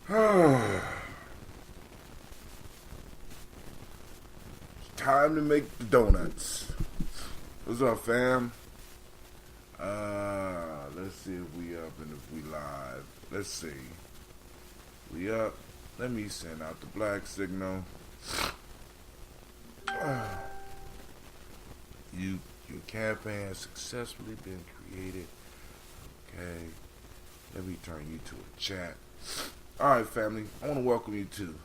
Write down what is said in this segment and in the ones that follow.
It's time to make the donuts. What's up, fam? Let's see if we up and if we live. Let's see. We up. Let me send out the black signal. Your campaign has successfully been created. Okay. Let me turn you to a chat. Alright, family. I want to welcome you to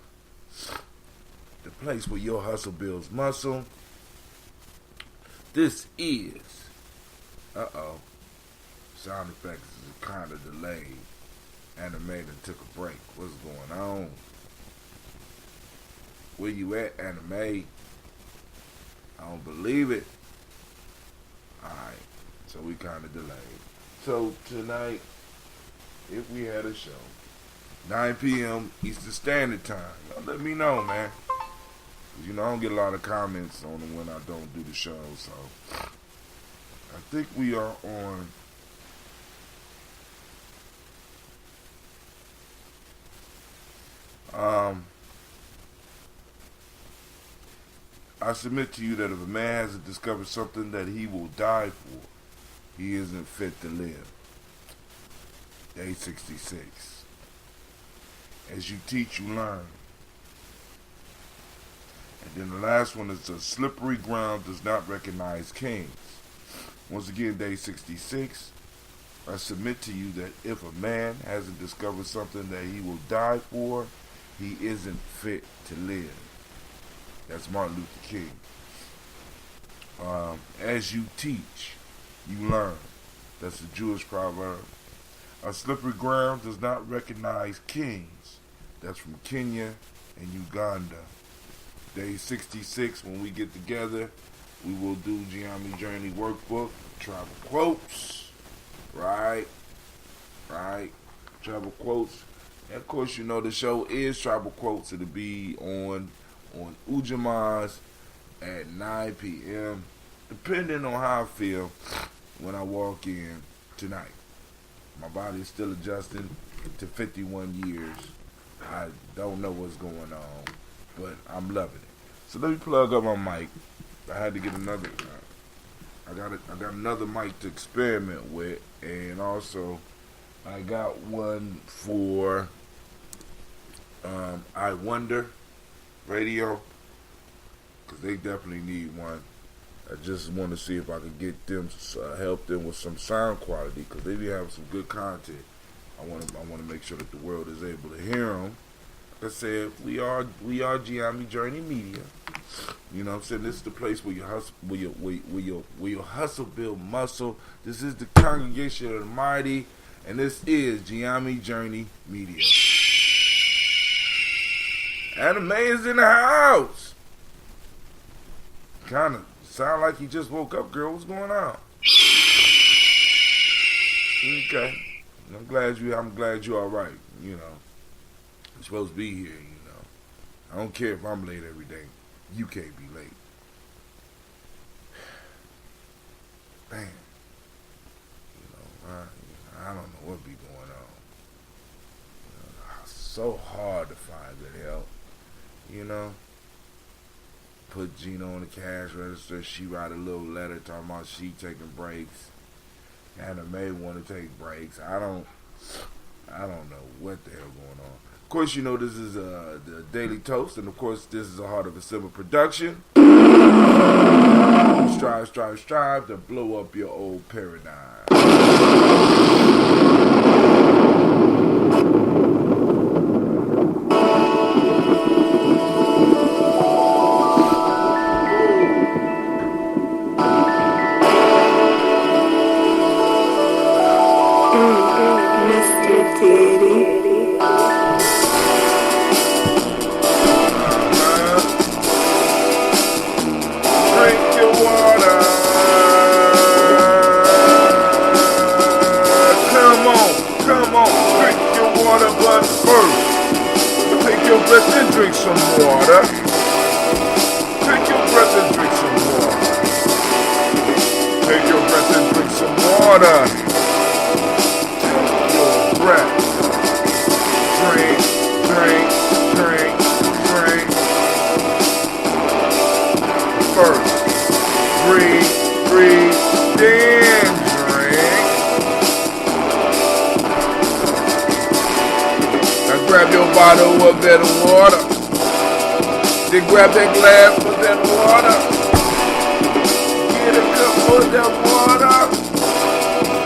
the place where your hustle builds muscle. This is sound effects is kind of delayed. Animator took a break. What's going on? Where you at, anime? I don't believe it. Alright, so we kind of delayed. So tonight, if we had a show, 9 p.m. Eastern Standard Time, y'all let me know, man. Cause I don't get a lot of comments on it when I don't do the show, so I think we are on I submit to you that if a man hasn't discovered something that he will die for, he isn't fit to live. Day 66. As you teach, you learn. And then the last one is a slippery ground does not recognize kings. Once again, day 66. I submit to you that if a man hasn't discovered something that he will die for, he isn't fit to live. That's Martin Luther King. As you teach, you learn. That's a Jewish proverb. A slippery ground does not recognize kings. That's from Kenya and Uganda. Day 66, when we get together, we will do Gye-Nyame Journey Workbook, travel quotes, right? Travel quotes. And of course, the show is travel quotes. It'll be on Ujama's at 9 p.m. depending on how I feel when I walk in tonight. My body is still adjusting to 51 years. I don't know what's going on, but I'm loving it. So let me plug up my mic. I had to get another. I got another mic to experiment with, and also I got one for I Wonder Radio, because they definitely need one. I just want to see if I could get them, help them with some sound quality, because they be having some good content. I want to make sure that the world is able to hear them. Like I said, we are Gye-Nyame Journey Media. You know what I'm saying? This is the place where your hustle build muscle. This is the congregation of the mighty, and this is Gye-Nyame Journey Media. Anime is in the house. Kind of sound like you just woke up, girl. What's going on? Okay. I'm glad you're all right. You're supposed to be here. I don't care if I'm late every day. You can't be late. Damn. I don't know what be going on. So hard to find good help. Put Gina on the cash register. She write a little letter talking about she taking breaks. Anime want to take breaks. I don't know what the hell going on. Of course, this is the Daily Toast, and of course, this is a Heart of a Simple production. Strive to blow up your old paradigm. Drink some water. Take your breath and drink some water. Take your breath and drink some water. Take your breath. Drink bottle of that water. Then grab that glass for that water. Get a cup for that water.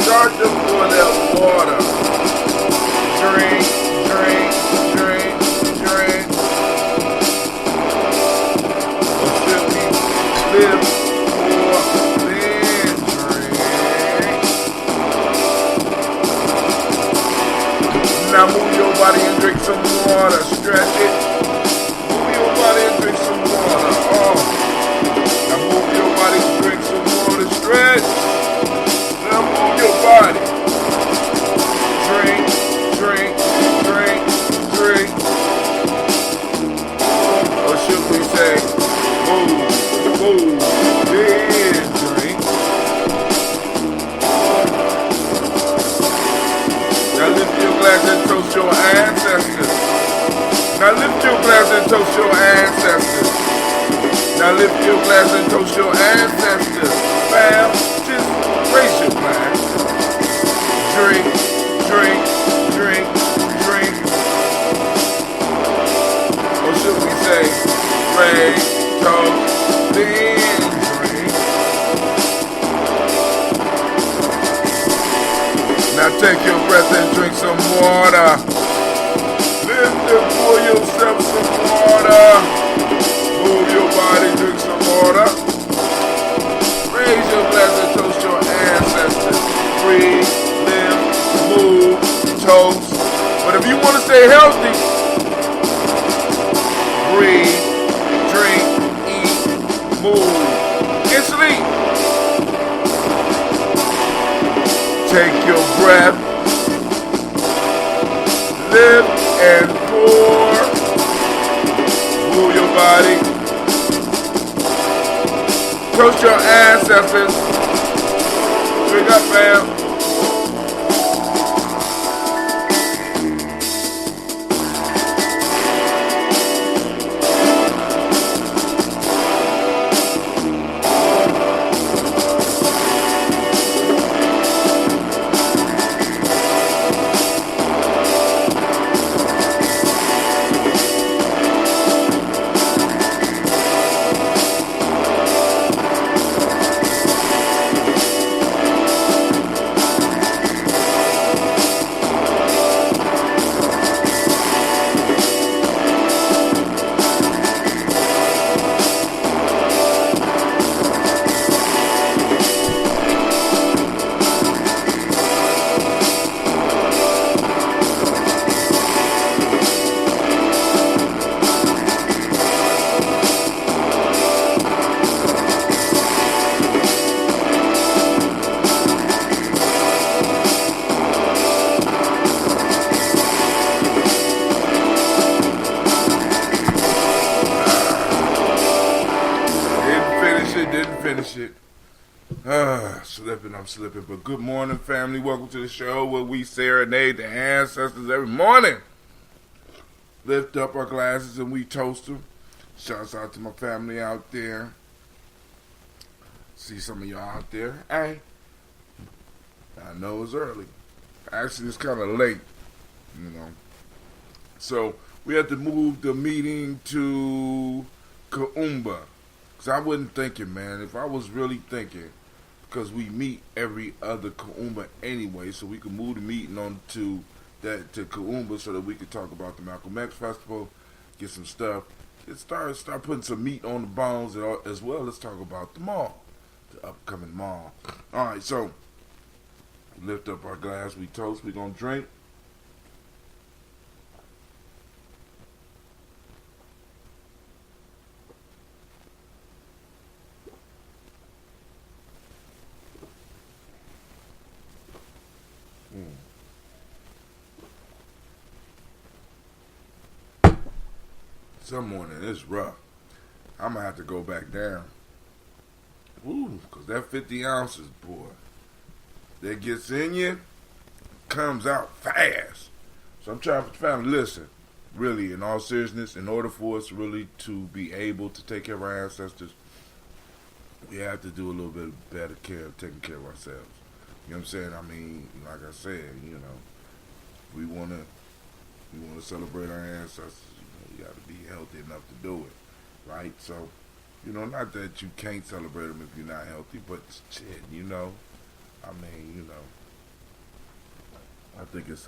Start to pour that water. Drink, drink, drink, drink. Or should we live for then drink? Now move your body and drink some water. Stretch it. Move your body and drink some water. Oh. Now move your body and drink some water. Stretch. Now move your body. Drink, drink, drink, drink. Or should we say, move, move, then drink. Now lift your glass and toast your ancestors. Now lift your glass and toast your ancestors. Now lift your glass and toast your ancestors. Fam, just raise your glass. Drink, drink, drink, drink. Or should we say, raise, toast, then drink. Now take your breath and drink some water. Lift and pour yourself some water. Move your body, drink some water. Raise your glass and toast your ancestors. Breathe, live, move, toast. But if you want to stay healthy, breathe, drink, eat, move, and sleep. Take your breath. Live and pour. Move your body. Toast your ancestors. Drink up, fam. I'm slipping, but good morning, family. Welcome to the show where we serenade the ancestors every morning. Lift up our glasses and we toast them. Shouts out to my family out there. See some of y'all out there. Hey, I know it's early. Actually, it's kind of late, you know. So we had to move the meeting to Kaumba. Because I wasn't thinking, man. If I was really thinking, because we meet every other Kaumba anyway, so we could move the meeting on to Kaumba so that we could talk about the Malcolm X Festival, get some stuff, start putting some meat on the bones as well. Let's talk about the mall, the upcoming mall. All right, so lift up our glass, we toast, we gonna drink. Some morning it's rough. I'm gonna have to go back down. Ooh, cause that 50 ounces, boy, that gets in you, comes out fast. So I'm trying to family, listen, really, in all seriousness, in order for us really to be able to take care of our ancestors, we have to do a little bit better care of taking care of ourselves. You know what I'm saying? I mean, like I said, you know, we want to We want to celebrate our ancestors. You got to be healthy enough to do it, right? So, not that you can't celebrate them if you're not healthy, but shit, I mean, I think it's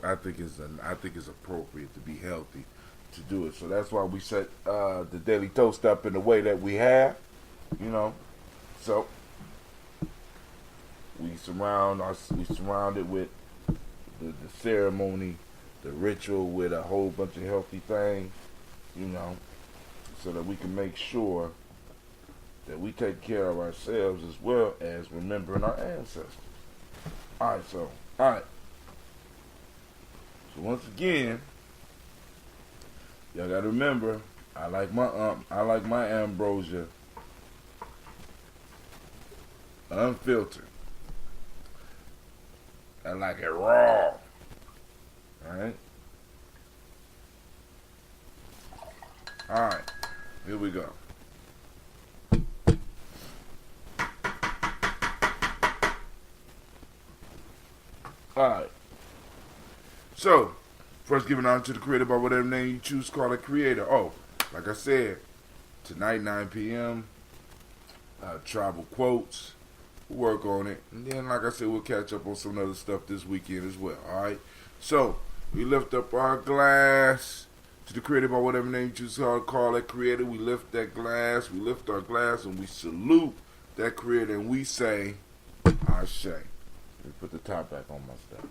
appropriate to be healthy to do it. So that's why we set the daily toast up in the way that we have, So we surround it with the ceremony, the ritual with a whole bunch of healthy things, so that we can make sure that we take care of ourselves as well as remembering our ancestors. Alright. So once again, y'all gotta remember, I like my ambrosia unfiltered. I like it raw. Alright? Alright, here we go. Alright. So, first giving honor to the creator by whatever name you choose to call it creator. Oh, like I said, tonight 9 p.m. Tribal quotes. We'll work on it. And then, like I said, we'll catch up on some other stuff this weekend as well. Alright? So, we lift up our glass to the creator by whatever name you choose to call it creator. We lift that glass. We lift our glass and we salute that creator. And we say, Ashe. Let me put the top back on my stuff.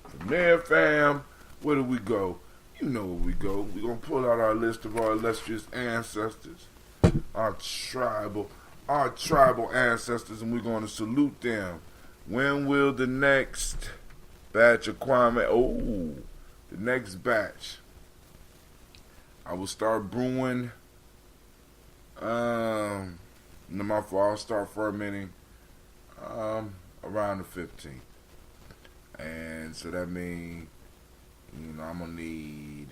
From there, fam, where do we go? You know where we go. We're going to pull out our list of our illustrious ancestors, our tribal ancestors, and we're going to salute them. When will the next batch of Kwame, the next batch, I will start brewing, I'll start fermenting, around the 15th. And so that means, I'm going to need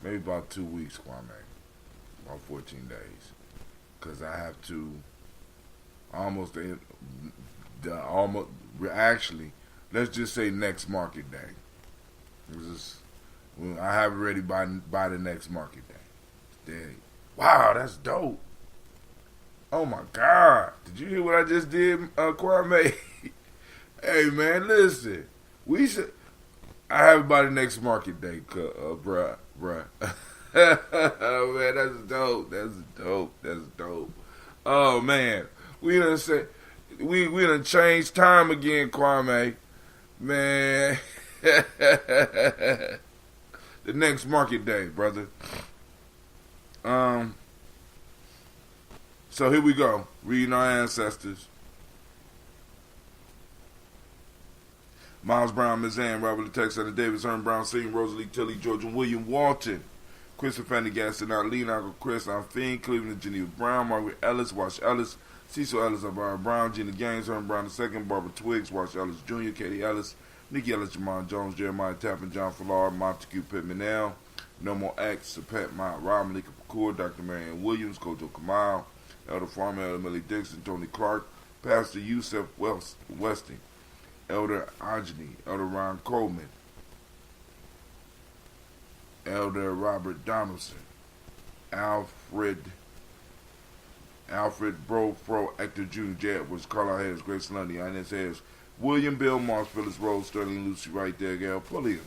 maybe about 2 weeks, Kwame. About 14 days. Because I have to actually, let's just say next market day. I have it ready by the next market day. Wow, that's dope. Oh my God. Did you hear what I just did, Kwame? Hey man, listen. I have it by the next market day, bruh. Oh man, that's dope. Oh man. We done changed time again, Kwame. Man. The next market day, brother. So here we go. Reading our ancestors. Miles Brown, Miss Ann, Robert Alexander Davis, Herman Brown, Sr., Rosalie Tilly, George and William Walton, Christopher Fanny-Gaston, Arlene, Uncle Chris, Fiend, Cleveland, Geneva Brown, Margaret Ellis, Wash Ellis, Cecil Ellis, Alvara Brown, Gina Gaines, Herman Brown II, Barbara Twiggs, Wash Ellis Jr., Katie Ellis, Nikki Ellis, Jamon Jones, Jeremiah Tappan, John Fallard, Montague Pittman L, No More X, Sapet Mount Rob, Malika Pacour, Dr. Marianne Williams, Kojo Kamal, Elder Farmer, Elder Millie Dixon, Tony Clark, Pastor Yusef Westing, Elder Ajani, Elder Ron Coleman, Elder Robert Donaldson, Alfred Bro Pro Actor Jr., J. Edwards, Carlisle Harris, Grace Lundy, Inez Harris, William Bill Moss, Phyllis Rose, Sterling Lucy Wright, there, Gail Pulliam.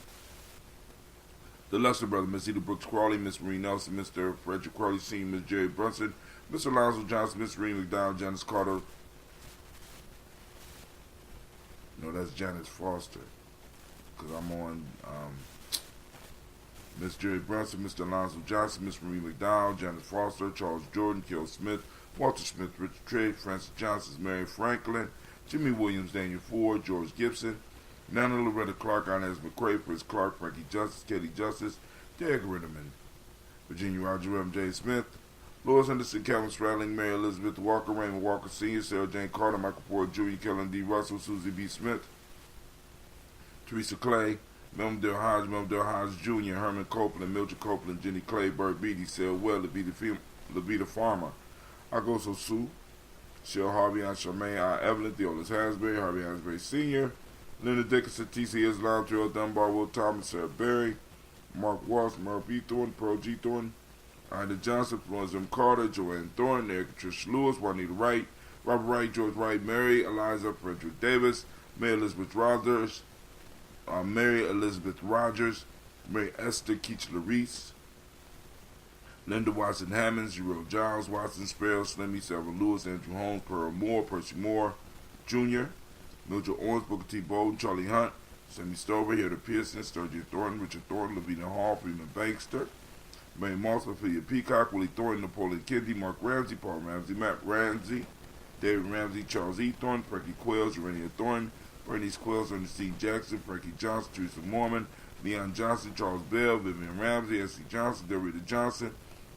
The Lester Brother, Miss Eda Brooks Crawley, Miss Marie Nelson, Mr. Frederick Crawley Sr., Miss Jerry Brunson, Mr. Alonzo Johnson, Miss Marie McDonald, Janice Carter. No, that's Janice Foster. Because I'm on Miss Jerry Brunson, Mr. Alonzo Johnson, Miss Marie McDonald, Janice Foster, Charles Jordan, Kel Smith, Walter Smith, Richard Trigg, Francis Johnson, Mary Franklin, Jimmy Williams, Daniel Ford, George Gibson, Nana Loretta Clark, Inez McCrae, Fritz Clark, Frankie Justice, Katie Justice, Derek Ritterman, Virginia Roger, M.J. Smith, Lois Henderson, Calvin Stradling, Mary Elizabeth Walker, Raymond Walker Sr., Sarah Jane Carter, Michael Porter Jr., Kellen D. Russell, Susie B. Smith, Teresa Clay, Melvin Hodge Jr., Herman Copeland, Mildred Copeland, Jenny Clay, Bert Beatty, Sarah Well, Levita Farmer, Agoso Sue, Shell Harvey and Charmaine I. Evelyn, Theolis Hansberry, Harvey Hansberry Sr., Linda Dickinson, T.C. Islam, Gerald Dunbar, Will Thomas, Sarah Berry, Mark Walsh, Mark B. Thornton, Pearl G. Thornton, Ida Johnson, Florence M. Carter, Joanne Thornton, Erica Trish Lewis, Juanita Wright, Robert Wright, George Wright, Mary Eliza Frederick Davis, Mary Elizabeth Rogers, Mary Esther Keachler Reese, Linda Watson Hammonds, Jerome Giles, Watson Sparrow, Slimmy, Sarah Lewis, Andrew Holmes, Pearl Moore, Percy Moore Jr., Mildred Owens, Booker T. Bolden, Charlie Hunt, Sammy Stover, Hilda Pearson, Sturgeon Thornton, Richard Thornton, Lavina Hall, Freeman Bankster, May Moss, Ophelia Peacock, Willie Thornton, Napoleon Kennedy, Mark Ramsey, Paul Ramsey, Matt Ramsey, David Ramsey, Charles E. Thornton, Frankie Quills, Urania Thornton, Bernice Quills, Ernest C. Jackson, Frankie Johnson, Teresa Mormon, Leon Johnson, Charles Bell, Vivian Ramsey, S.C. Johnson, Delrita Johnson,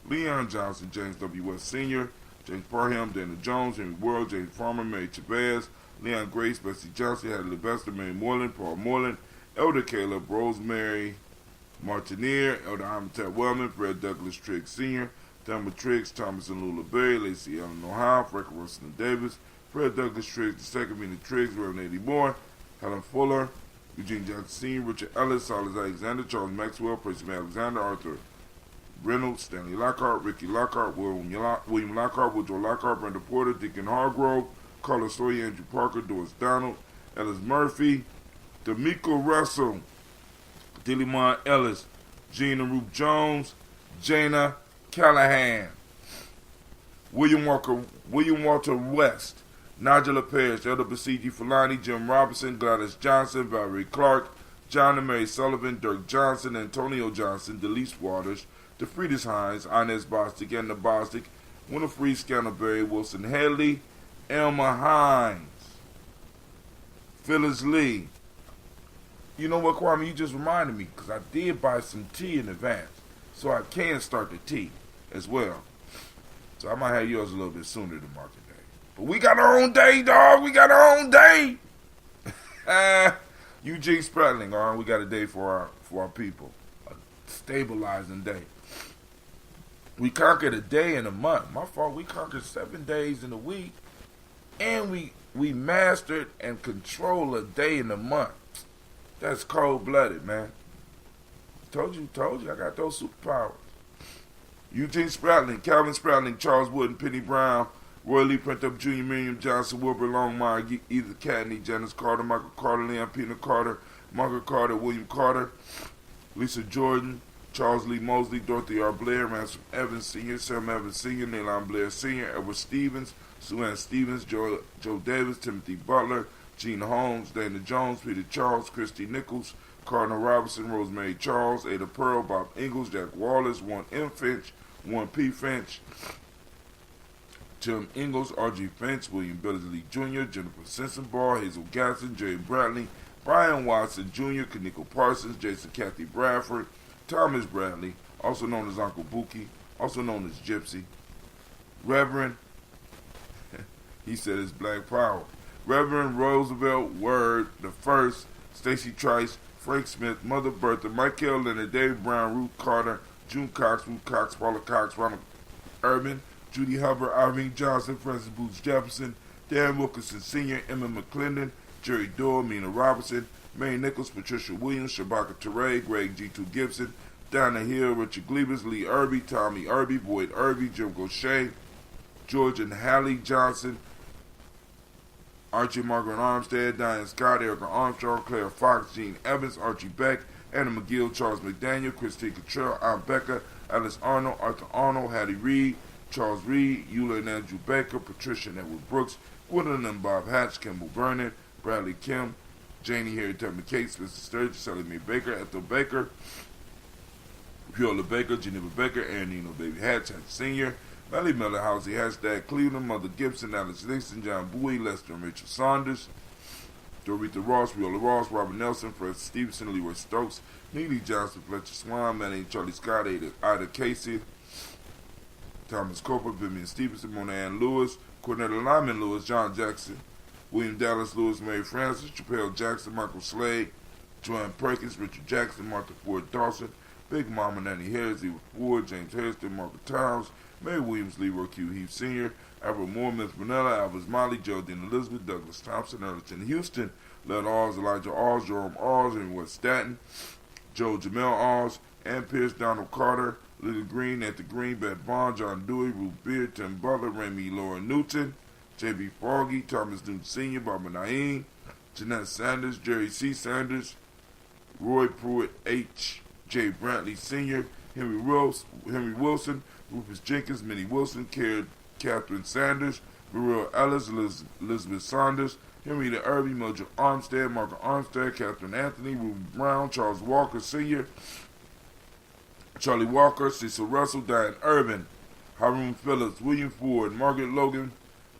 Leon Johnson, James W. West Sr., James Parham, Dana Jones, Henry World, James Farmer, Mary Chavez, Leon Grace, Bessie Johnson, Hadley Levester, Mary Moreland, Paul Moreland, Elder Caleb, Rosemary Martinier, Elder Amitab Wellman, Fred Douglas Triggs Sr., Thelma Triggs, Thomas and Lula Berry, Lacey Ellen Ohio, Frank Russell Davis, Fred Douglas Triggs II, Mina Triggs, Reverend Eddie Moore, Helen Fuller, Eugene Johnson Sr., Richard Ellis, Silas Alexander, Charles Maxwell, Percy Alexander, Arthur Reynolds, Stanley Lockhart, Ricky Lockhart, William Lockhart, Woodrow Lockhart, Brenda Porter, Deacon Hargrove, Carlos Sawyer, Andrew Parker, Doris Donald, Ellis Murphy, D'Amico Russell, Dillimon Ellis, Gina Ruth Jones, Jana Callahan, William Walter West, Nigella Parrish, Elder Basiji Fulani, Jim Robinson, Gladys Johnson, Valerie Clark, John and Mary Sullivan, Dirk Johnson, Antonio Johnson, Delise Waters, DeFriedis Hines, Inez Bostic, Edna Bostic, Winifred Scantleberry, Wilson Haley, Elma Hines, Phyllis Lee. You know what, Kwame? You just reminded me, because I did buy some tea in advance, so I can start the tea as well. So I might have yours a little bit sooner than market day. But we got our own day, dog. We got our own day. Eugene Spratling, all right? We got a day for our people. A stabilizing day. We conquered a day in a month. My fault. We conquered 7 days in a week. And we mastered and controlled a day in a month. That's cold-blooded, man. Told you, I got those superpowers. Eugene Spratling, Calvin Spratling, Charles Wood, and Penny Brown, Roy Lee Printup Jr., Miriam Johnson, Wilbur Longmire, Edith Catney, Janice Carter, Michael Carter, Leon Pena Carter, Margaret Carter, William Carter, Lisa Jordan, Charles Lee Mosley, Dorothy R. Blair, Ransom Evans Sr., Sam Evans Sr., Neilon Blair Sr., Edward Stevens, Sue Ann Stevens, Joe Davis, Timothy Butler, Gene Holmes, Dana Jones, Peter Charles, Christy Nichols, Cardinal Robinson, Rosemary Charles, Ada Pearl, Bob Ingalls, Jack Wallace, Warren M. Finch, Warren P. Finch, Tim Ingalls, R.G. Finch, William Billsley Jr., Jennifer Sensenbar, Hazel Gasson, Jerry Bradley, Brian Watson Jr., Kaniko Parsons, Jason Kathy Bradford, Thomas Bradley, also known as Uncle Buki, also known as Gypsy, Reverend, he said it's Black Power, Reverend Roosevelt Word the First, Stacy Trice, Frank Smith, Mother Bertha, Michael Leonard, David Brown, Ruth Carter, June Cox, Ruth Cox, Paula Cox, Ronald Urban, Judy Hubbard, Irene Johnson, Francis Booth Jefferson, Dan Wilkinson Sr., Emma McClendon, Jerry Doyle, Mina Robinson, Mary Nichols, Patricia Williams, Shabaka Teray, Greg G2 Gibson, Donna Hill, Richard Glebus, Lee Irby, Tommy Irby, Boyd Irby, Jim Gaucher, George and Hallie Johnson, Archie Margaret Armstead, Diane Scott, Erica Armstrong, Claire Fox, Gene Evans, Archie Beck, Anna McGill, Charles McDaniel, Christine Cottrell, Ann Becker, Alice Arnold, Arthur Arnold, Hattie Reed, Charles Reed, Eula and Andrew Baker, Patricia and Edward Brooks, Gwendolyn and Bob Hatch, Kimball Vernon, Bradley Kim, Janie Harriet Tubman Cates, Mr. Sturgis, Sally Mae Baker, Ethel Baker, Viola Baker, Geneva Baker, Aaron Nino, Baby Hatch, Hatch Sr., Melly Miller, Housey, Hashtag Cleveland, Mother Gibson, Alex Nixon, John Bowie, Lester and Rachel Saunders, Dorita Ross, Viola Ross, Robert Nelson, Fred Stevenson, Leroy Stokes, Neely Johnson, Fletcher Swan, Manny Charlie Scott, Ida Casey, Thomas Cooper, Vivian Stevenson, Mona Ann Lewis, Cornetta Lyman Lewis, John Jackson, William Dallas Lewis, Mary Francis, Chappelle Jackson, Michael Slade, Joanne Perkins, Richard Jackson, Martha Ford Dawson, Big Mama Nanny Harris, Eva Ford, James Hairston, Margaret Towns, Mae Williams, Leroy Q. Heath Sr., Albert Moore, Miss Manella, Albert Molly, Geraldine Elizabeth, Douglas Thompson, Erlington Houston, Led Oz, Elijah Oz, Jerome Oz, and West Staten, Joe Jamel Oz, Ann Pierce, Donald Carter, Little Green, Anthony Green, Beth Bond, John Dewey, Ruth Beard, Tim Butler, Remy Laura Newton, J.B. Foggy, Thomas Newton Sr., Barbara Naeem, Jeanette Sanders, Jerry C. Sanders, Roy Pruitt, H. J. Brantley Sr., Henry Wilson, Rufus Jenkins, Minnie Wilson, Catherine Sanders, Mariel Ellis, Elizabeth Saunders, Henrietta Irby, Mildred Armstead, Margaret Armstead, Catherine Anthony, Ruben Brown, Charles Walker Sr., Charlie Walker, Cecil Russell, Diane Urban, Haroon Phillips, William Ford, Margaret Logan,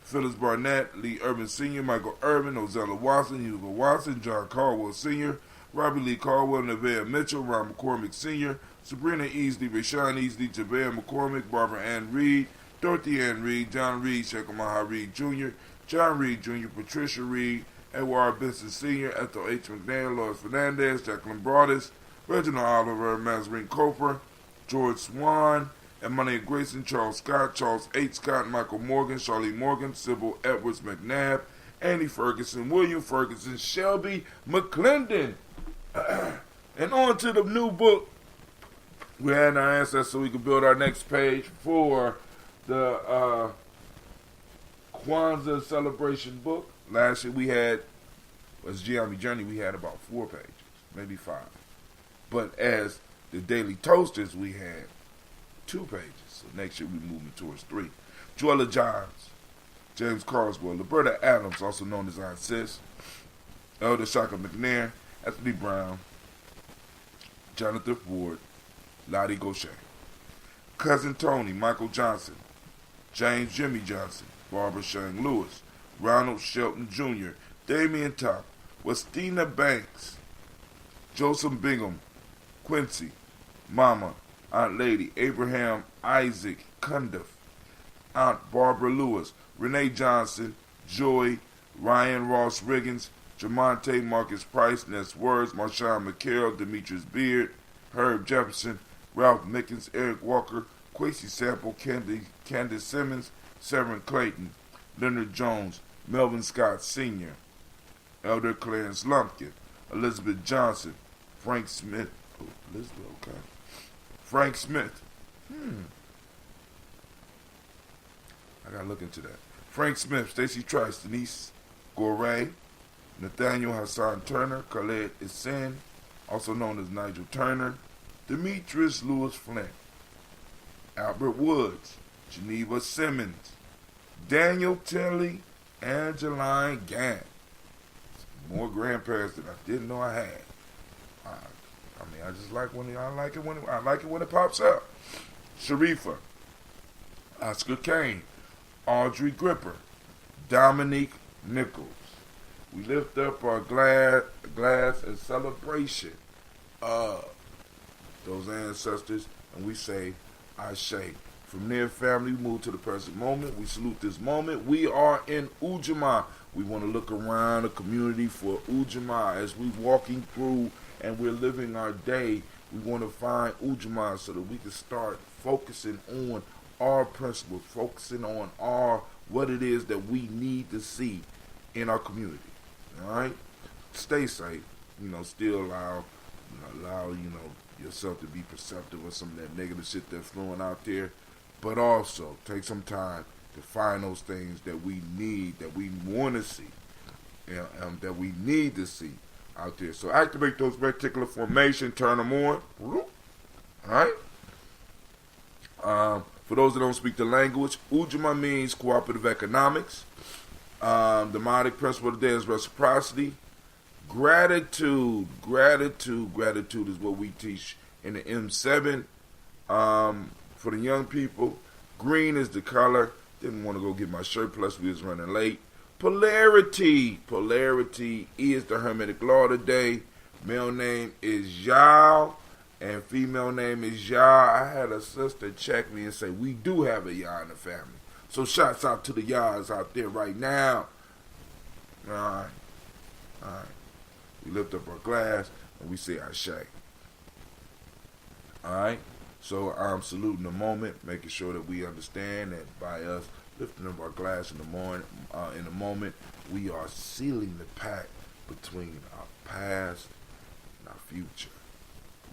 Phyllis Barnett, Lee Urban Sr., Michael Urban, Ozella Watson, Hugo Watson, John Caldwell Sr., Robbie Lee Caldwell, Nevaeh Mitchell, Ron McCormick Sr., Sabrina Easley, Rashawn Easley, Javea McCormick, Barbara Ann Reed, Dorothy Ann Reed, John Reed, Shekamaha Reed Jr., John Reed Jr., Patricia Reed, Edward Benson Sr., Ethel H. McNair, Lois Fernandez, Jacqueline Broadus, Reginald Oliver, Mazarine Coper, George Swan, Emmanuel Grayson, Charles Scott, Charles H. Scott, Michael Morgan, Charlie Morgan, Sybil Edwards McNabb, Annie Ferguson, William Ferguson, Shelby McClendon. And on to the new book. We had our ancestors so we could build our next page for the Kwanzaa celebration book. Last year we had, as Gye-Nyame Journey, we had about 4 pages, maybe 5. But as the Daily Toasters, we had 2 pages. So next year we're moving towards 3. Joella Johns, James Carswell, Liberta Adams, also known as Aunt Sis, Elder Shaka McNair, Anthony Brown, Jonathan Ford, Lottie Gaucher, Cousin Tony, Michael Johnson, James Jimmy Johnson, Barbara Shang Lewis, Ronald Shelton Jr., Damian Top, Westina Banks, Joseph Bingham, Quincy, Mama, Aunt Lady, Abraham Isaac Cundiff, Aunt Barbara Lewis, Renee Johnson, Joy, Ryan Ross Riggins, Jamonte Marcus Price, Ness Words, Marshawn McCarroll, Demetrius Beard, Herb Jefferson, Ralph Mickens, Eric Walker, Quincy Sample, Candace Simmons, Severin Clayton, Leonard Jones, Melvin Scott Sr., Elder Clarence Lumpkin, Elizabeth Johnson, Frank Smith, Frank Smith, I gotta look into that. Frank Smith, Stacey Trice, Denise Goray, Nathaniel Hassan Turner, Khaled Isen, also known as Nigel Turner, Demetrius Lewis Flint, Albert Woods, Geneva Simmons, Daniel Tilley, Angeline Gant. More grandparents that I didn't know I had. I just like I like it when it pops up. Sharifa, Oscar Kane, Audrey Gripper, Dominique Nichols. We lift up our glass in celebration of those ancestors, and we say, Ashe. From their family, we move to the present moment. We salute this moment. We are in Ujamaa. We want to look around the community for Ujamaa as we're walking through and we're living our day. We want to find Ujamaa so that we can start focusing on our principles, focusing on what it is that we need to see in our community. All right, stay safe. Still allow yourself to be perceptive of some of that negative shit that's flowing out there, but also take some time to find those things that we need, that we want to see, that we need to see out there. So activate those reticular formation, turn them on. All right. For those that don't speak the language, Ujamaa means cooperative economics. The mnemonic principle of the day is reciprocity. Gratitude is what we teach in the M7 for the young people. Green is the color. Didn't want to go get my shirt, plus we was running late. Polarity is the Hermetic law today. Male name is Yao, and female name is Ya. I had a sister check me and say, we do have a Ya in the family. So shouts out to the Yas out there right now. All right. We lift up our glass and we say Ashe. All right. So I'm saluting the moment, making sure that we understand that by us lifting up our glass in the morning, in the moment, we are sealing the pact between our past and our future.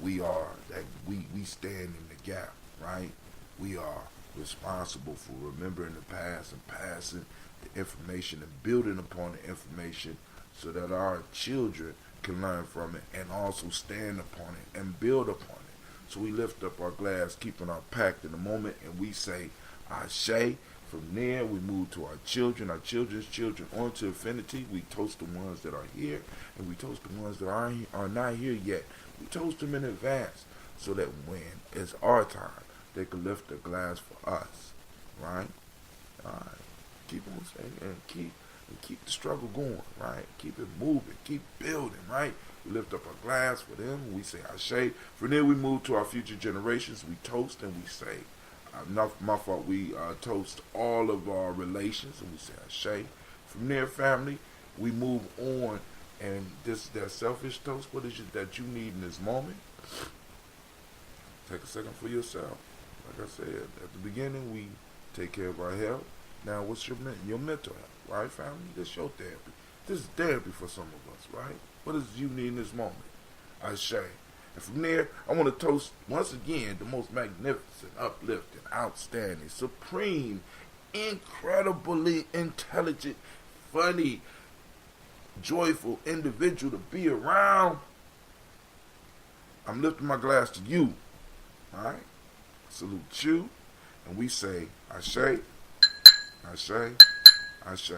We are that we stand in the gap, right? We are responsible for remembering the past and passing the information and building upon the information so that our children can learn from it and also stand upon it and build upon it. So we lift up our glass, keeping our pact in the moment, and we say, Ashe. From there, we move to our children's children, on to infinity. We toast the ones that are here, and we toast the ones that are not here yet. We toast them in advance so that when it's our time, they can lift a glass for us, right? All right. Keep on saying and keep the struggle going, right? Keep it moving, keep building, right? We lift up a glass for them. We say Ashe. From there, we move to our future generations. We toast and we say, not my fault. We toast all of our relations and we say Ashe. From there, family, we move on. And that selfish toast, what is it that you need in this moment? Take a second for yourself. Like I said at the beginning, we take care of our health. Now, what's your mental health, right, family? This is your therapy. This is therapy for some of us, right? What is you need in this moment? Ashe. And from there, I want to toast once again the most magnificent, uplifting, outstanding, supreme, incredibly intelligent, funny, joyful individual to be around. I'm lifting my glass to you. Alright? Salute you. And we say, Ashe, Ashe, Ashe.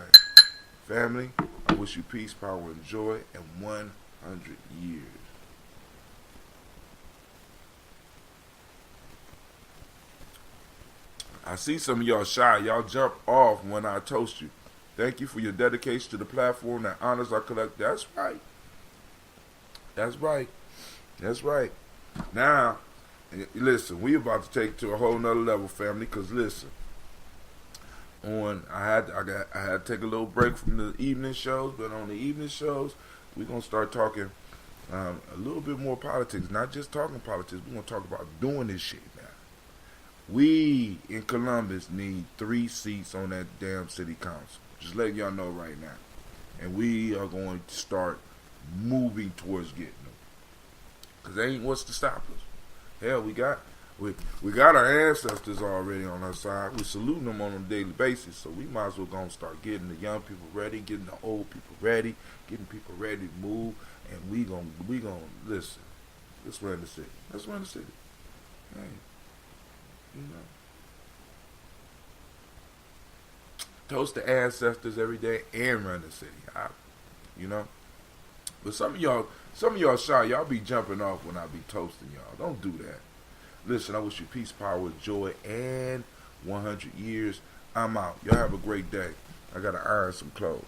Family, I wish you peace, power, and joy and 100 years. I see some of y'all shy. Y'all jump off when I toast you. Thank you for your dedication to the platform that honors our collective. That's right. That's right. That's right. Now, listen, we about to take it to a whole nother level, family. Cause listen, I had to take a little break from the evening shows, but on the evening shows, we're gonna start talking a little bit more politics. Not just talking politics. We're gonna talk about doing this shit now. We in Columbus need 3 seats on that damn city council. Just letting y'all know right now. And we are going to start moving towards getting them. Because they ain't what's to stop us. Hell, we got our ancestors already on our side. We saluting them on a daily basis. So we might as well go and start getting the young people ready, getting the old people ready, getting people ready to move. And we gonna listen. Let's run the city. Let's run the city. Hey, you know. Toast the ancestors every day and run the city. You know? But some of y'all shy. Y'all be jumping off when I be toasting y'all. Don't do that. Listen, I wish you peace, power, joy, and 100 years. I'm out. Y'all have a great day. I gotta iron some clothes.